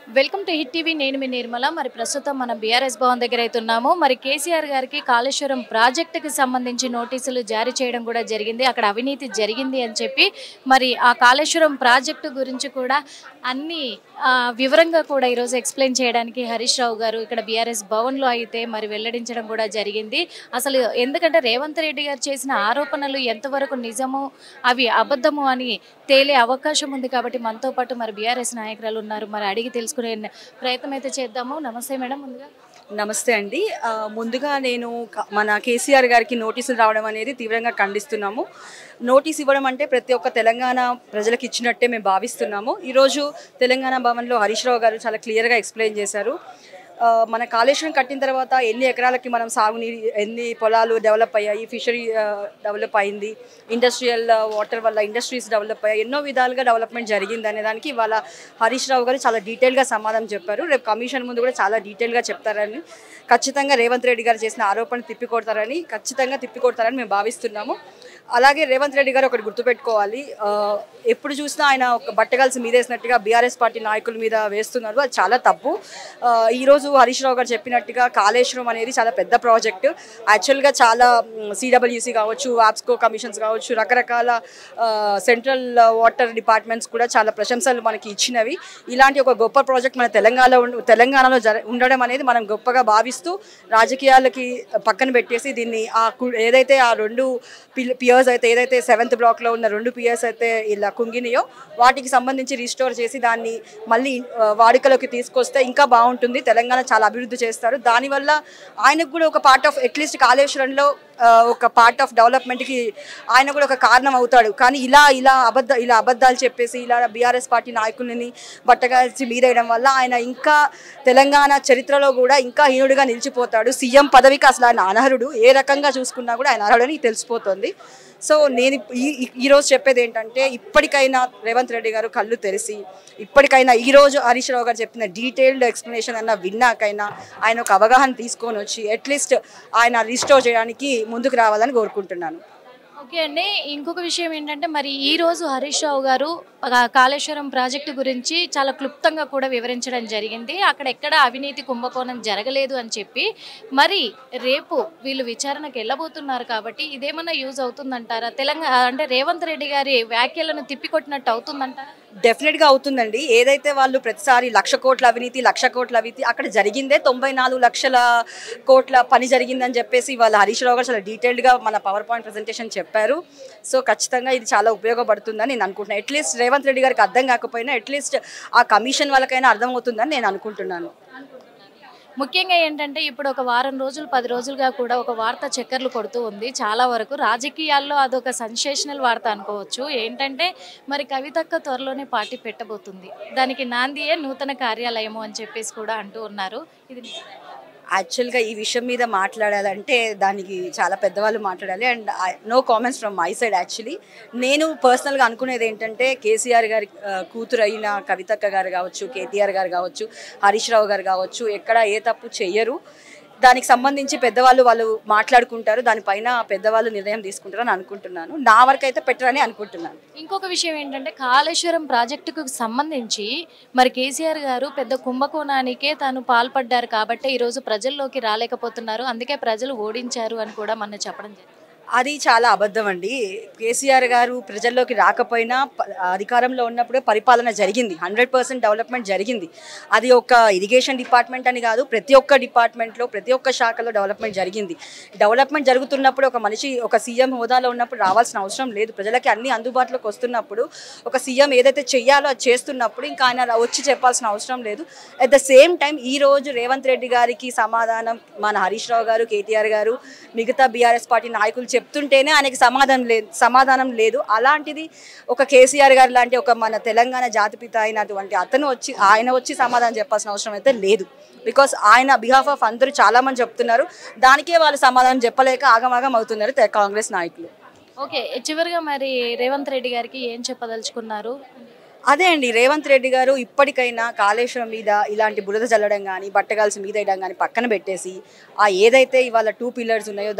Welcome to hit TV. నేను మీ నిర్మల. మరి ప్రస్తుతం మనం బీఆర్ఎస్ భవన్ దగ్గర అయితే ఉన్నాము. మరి కేసీఆర్ గారికి కాళేశ్వరం ప్రాజెక్టుకి సంబంధించి నోటీసులు జారీ చేయడం కూడా జరిగింది. అక్కడ అవినీతి జరిగింది అని చెప్పి మరి ఆ కాళేశ్వరం ప్రాజెక్టు గురించి కూడా అన్ని వివరంగా కూడా ఈరోజు ఎక్స్ప్లెయిన్ చేయడానికి హరీష్ రావు గారు ఇక్కడ బీఆర్ఎస్ భవన్లో అయితే మరి వెల్లడించడం కూడా జరిగింది. అసలు ఎందుకంటే రేవంత్ రెడ్డి గారు చేసిన ఆరోపణలు ఎంతవరకు నిజమో అవి అబద్ధము అని తేలే అవకాశం ఉంది. కాబట్టి మనతో పాటు మరి బీఆర్ఎస్ నాయకురాలు ఉన్నారు. మరి అడిగి తెలుసుకునే ప్రయత్నం అయితే చేద్దాము. నమస్తే మేడం. ముందుగా నమస్తే అండి. ముందుగా నేను మన కేసీఆర్ గారికి నోటీసులు రావడం అనేది తీవ్రంగా ఖండిస్తున్నాము. నోటీస్ ఇవ్వడం అంటే ప్రతి ఒక్క తెలంగాణ ప్రజలకు ఇచ్చినట్టే మేము భావిస్తున్నాము. ఈరోజు తెలంగాణ భవన్లో హరీష్ రావు గారు చాలా క్లియర్గా ఎక్స్ప్లెయిన్ చేశారు. మన కాళేశ్వరం కట్టిన తర్వాత ఎన్ని ఎకరాలకి మనం సాగునీరు, ఎన్ని పొలాలు డెవలప్ అయ్యాయి, ఫిషరీ డెవలప్ అయింది, ఇండస్ట్రియల్ వాటర్ వల్ల ఇండస్ట్రీస్ డెవలప్ అయ్యాయి, ఎన్నో విధాలుగా డెవలప్మెంట్ జరిగింది అనే దానికి ఇవాళ హరీష్ రావు గారు చాలా డీటెయిల్గా సమాధానం చెప్పారు. రేపు కమిషన్ ముందు కూడా చాలా డీటెయిల్గా చెప్తారని, ఖచ్చితంగా రేవంత్ రెడ్డి గారు చేసిన ఆరోపణ ఖచ్చితంగా తిప్పికొడతారని మేము భావిస్తున్నాము. అలాగే రేవంత్ రెడ్డి గారు ఒకటి గుర్తుపెట్టుకోవాలి, ఎప్పుడు చూసినా ఆయన ఒక బట్టగలిసి మీదేసినట్టుగా బీఆర్ఎస్ పార్టీ నాయకుల మీద వేస్తున్నారు. అది చాలా తప్పు. ఈరోజు హరీష్ రావు గారు చెప్పినట్టుగా కాళేశ్వరం అనేది చాలా పెద్ద ప్రాజెక్టు. యాక్చువల్గా చాలా సిడబ్ల్యూసి కావచ్చు, వాప్స్కో కమిషన్స్ కావచ్చు, రకరకాల సెంట్రల్ వాటర్ డిపార్ట్మెంట్స్ కూడా చాలా ప్రశంసలు మనకి ఇచ్చినవి. ఇలాంటి ఒక గొప్ప ప్రాజెక్ట్ మన తెలంగాణలో ఉండడం అనేది మనం గొప్పగా భావిస్తూ రాజకీయాలకి పక్కన పెట్టేసి దీన్ని ఏదైతే ఆ రెండు పియర్స్ అయితే ఏదైతే 7th బ్లాక్లో ఉన్న 2 పియర్స్ అయితే ఇలా కుంగినాయో వాటికి సంబంధించి రీస్టోర్ చేసి దాన్ని మళ్ళీ వాడుకలోకి తీసుకొస్తే ఇంకా బాగుంటుంది. తెలంగాణ చాలా అభివృద్ధి చేస్తారు. దానివల్ల ఆయనకు కూడా ఒక పార్ట్ ఆఫ్ అట్లీస్ట్ కాళేశ్వరంలో ఒక పార్ట్ ఆఫ్ డెవలప్మెంట్కి ఆయన కూడా ఒక కారణం అవుతాడు. కానీ ఇలా అబద్ధాలు చెప్పేసి ఇలా బీఆర్ఎస్ పార్టీ నాయకులని బట్టగాల్చి మీరేయడం వల్ల ఆయన ఇంకా తెలంగాణ చరిత్రలో కూడా ఇంకా హీనుడిగా నిలిచిపోతాడు. సీఎం పదవికి అసలు ఆయన అనర్హుడు. ఏ రకంగా చూసుకున్నా కూడా ఆయన అనర్హుడని తెలిసిపోతుంది. సో నేను ఈరోజు చెప్పేది ఏంటంటే, ఇప్పటికైనా రేవంత్ రెడ్డి గారు కళ్ళు తెరిచి ఇప్పటికైనా ఈరోజు హరీష్ రావు గారు చెప్పిన డీటెయిల్డ్ ఎక్స్ప్లెనేషన్ అన్న విన్నాకైనా ఆయన ఒక అవగాహన తీసుకొని వచ్చి అట్లీస్ట్ ఆయన రిస్టోర్ చేయడానికి ముందుకు రావాలని కోరుకుంటున్నాను. ఓకే అండి. ఇంకొక విషయం ఏంటంటే మరి ఈరోజు హరీష్ రావు గారు కాళేశ్వరం ప్రాజెక్టు గురించి చాలా క్లుప్తంగా కూడా వివరించడం జరిగింది. అక్కడ ఎక్కడ అవినీతి కుంభకోణం జరగలేదు అని చెప్పి మరి రేపు వీళ్ళు విచారణకు వెళ్ళబోతున్నారు. కాబట్టి ఇదేమన్నా యూజ్ అవుతుందంటారా? తెలంగాణ అంటే రేవంత్ రెడ్డి గారి వ్యాఖ్యలను తిప్పికొట్టినట్టు అవుతుందంటారా? డెఫినెట్గా అవుతుందండి. ఏదైతే వాళ్ళు ప్రతిసారి 1,00,000 కోట్ల అవినీతి అక్కడ జరిగిందే 94 లక్షల కోట్ల పని జరిగిందని చెప్పేసి వాళ్ళ హరీష్ రావు గారు చాలా డీటెయిల్డ్గా మన పవర్ పాయింట్ ప్రజెంటేషన్ చెప్పారు. సో ఖచ్చితంగా ఇది చాలా ఉపయోగపడుతుందని నేను అనుకుంటున్నాను. అట్లీస్ట్ రేవంత్ రెడ్డి గారికి అర్థం కాకపోయినా అట్లీస్ట్ ఆ కమిషన్ వాళ్ళకైనా అర్థమవుతుందని నేను అనుకుంటున్నాను. ముఖ్యంగా ఏంటంటే ఇప్పుడు ఒక వారం రోజులు 10 రోజులుగా కూడా ఒక వార్త చక్కర్లు కొడుతూ ఉంది. చాలా వరకు రాజకీయాల్లో అదొక సెన్సేషనల్ వార్త అనుకోవచ్చు. ఏంటంటే మరి కవితక్క త్వరలోనే పార్టీ పెట్టబోతుంది. దానికి నాందియే నూతన కార్యాలయము అని చెప్పేసి కూడా అంటూ ఉన్నారు. ఇది యాక్చువల్గా ఈ విషయం మీద మాట్లాడాలంటే దానికి చాలా పెద్దవాళ్ళు మాట్లాడాలి. And no comments from my side. Actually నేను పర్సనల్గా అనుకునేది ఏంటంటే, కేసీఆర్ గారి కూతురు అయిన కవితక్క గారు కావచ్చు, కేటీఆర్ గారు కావచ్చు, హరీష్ రావు గారు కావచ్చు, ఎక్కడ ఏ తప్పు చెయ్యరు. దానికి సంబంధించి వాళ్ళు మాట్లాడుకుంటారు. దానిపైన పెద్దవాళ్ళు నిర్ణయం తీసుకుంటారని అనుకుంటున్నాను. నా వరకు అయితే పెట్టరని అనుకుంటున్నాను. ఇంకొక విషయం ఏంటంటే కాళేశ్వరం ప్రాజెక్టుకు సంబంధించి మరి కేసీఆర్ గారు పెద్ద కుంభకోణానికే తాను పాల్పడ్డారు కాబట్టి ఈరోజు ప్రజల్లోకి రాలేకపోతున్నారు. అందుకే ప్రజలు ఓడించారు అని కూడా మొన్న చెప్పడం జరిగింది. అది చాలా అబద్ధం అండి. కేసీఆర్ గారు ప్రజల్లోకి రాకపోయినా అధికారంలో ఉన్నప్పుడే పరిపాలన జరిగింది. 100% డెవలప్మెంట్ జరిగింది. అది ఒక ఇరిగేషన్ డిపార్ట్మెంట్ అని కాదు, ప్రతి ఒక్క డిపార్ట్మెంట్లో ప్రతి ఒక్క శాఖలో డెవలప్మెంట్ జరిగింది. డెవలప్మెంట్ జరుగుతున్నప్పుడు ఒక మనిషి ఒక సీఎం హోదాలో ఉన్నప్పుడు రావాల్సిన అవసరం లేదు. ప్రజలకి అన్ని అందుబాటులోకి వస్తున్నప్పుడు ఒక సీఎం ఏదైతే చెయ్యాలో అది చేస్తున్నప్పుడు ఇంకా ఆయన వచ్చి చెప్పాల్సిన అవసరం లేదు. అట్ ద సేమ్ టైం ఈరోజు రేవంత్ రెడ్డి గారికి సమాధానం మన హరీష్ రావు గారు, కేటీఆర్ గారు, మిగతా బీఆర్ఎస్ పార్టీ నాయకులు చెప్తుంటేనే ఆయనకి సమాధానం లేదు. అలాంటిది ఒక కేసీఆర్ గారు లాంటి ఒక మన తెలంగాణ జాతిపిత అయినటువంటి ఆయన వచ్చి సమాధానం చెప్పాల్సిన అవసరం అయితే లేదు. బికాస్ ఆయన బిహాఫ్ ఆఫ్ అందరూ చాలామంది చెప్తున్నారు. దానికే వాళ్ళు సమాధానం చెప్పలేక ఆగమాగం అవుతున్నారు కాంగ్రెస్ నాయకులు. ఓకే, చివరిగా మరి రేవంత్ రెడ్డి గారికి ఏం చెప్పదలుచుకున్నారు? అదే అండి, రేవంత్ రెడ్డి గారు ఇప్పటికైనా కాళేశ్వరం మీద ఇలాంటి బురద చల్లడం కానీ బట్టగాల్సి మీద వేయడం కానీ పక్కన పెట్టేసి ఏదైతే ఇవాళ 2 పిల్లర్స్ ఉన్నాయో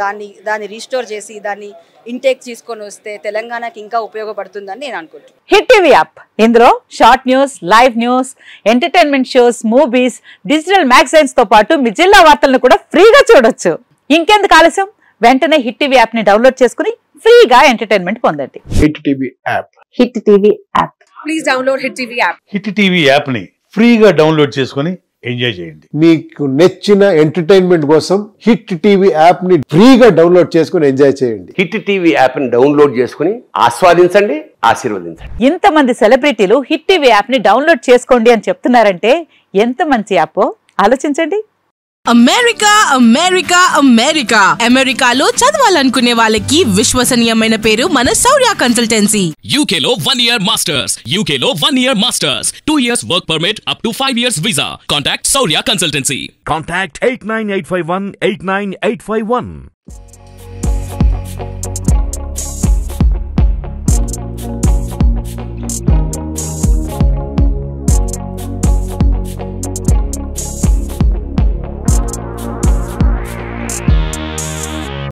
దాన్ని రీస్టోర్ చేసి దాన్ని ఇంటేక్ తీసుకొని వస్తే తెలంగాణకి ఇంకా ఉపయోగపడుతుందని నేను అనుకుంటున్నాను. హిట్ టీవీ యాప్, ఇందులో short news, live news, entertainment shows, movies, digital magazines తో పాటు మీ జిల్లా వార్తలను కూడా ఫ్రీగా చూడొచ్చు. ఇంకెందుకు ఆలస్యం, వెంటనే హిట్ టీవీ యాప్ ని డౌన్లోడ్ చేసుకుని ఫ్రీగా ఎంటర్టైన్మెంట్ పొందండి. Hit TV app. Hit TV app. Please download hit TV app. Hit TV app ని ఫ్రీగా డౌన్లోడ్ చేసుకుని ఎంజాయ్ చేయండి. మీకు నచ్చిన ఎంటర్టైన్మెంట్ కోసం హిట్ టీవీ యాప్ ని ఫ్రీగా డౌన్లోడ్ చేసుకుని ఎంజాయ్ చేయండి. హిట్ టీవీ యాప్ ని డౌన్లోడ్ చేసుకుని ఆస్వాదించండి, ఆశీర్వదించండి. ఇంతమంది సెలబ్రిటీలు హిట్ టీవీ యాప్ ని డౌన్లోడ్ చేసుకోండి అని చెప్తున్నారంటే ఎంత మంచి యాప్ ఆలోచించండి. అమెరికా అమెరికా అమెరికా అమెరికాలో చదవాలనుకునే వాళ్ళకి విశ్వసనీయమైన పేరు మన శౌర్య కన్సల్టెన్సీ. UK లో 1 year masters, UK లో 1 year masters, 2 years work permit up to 5 years visa. Contact Saurya Consultancy. Contact 89851 89851.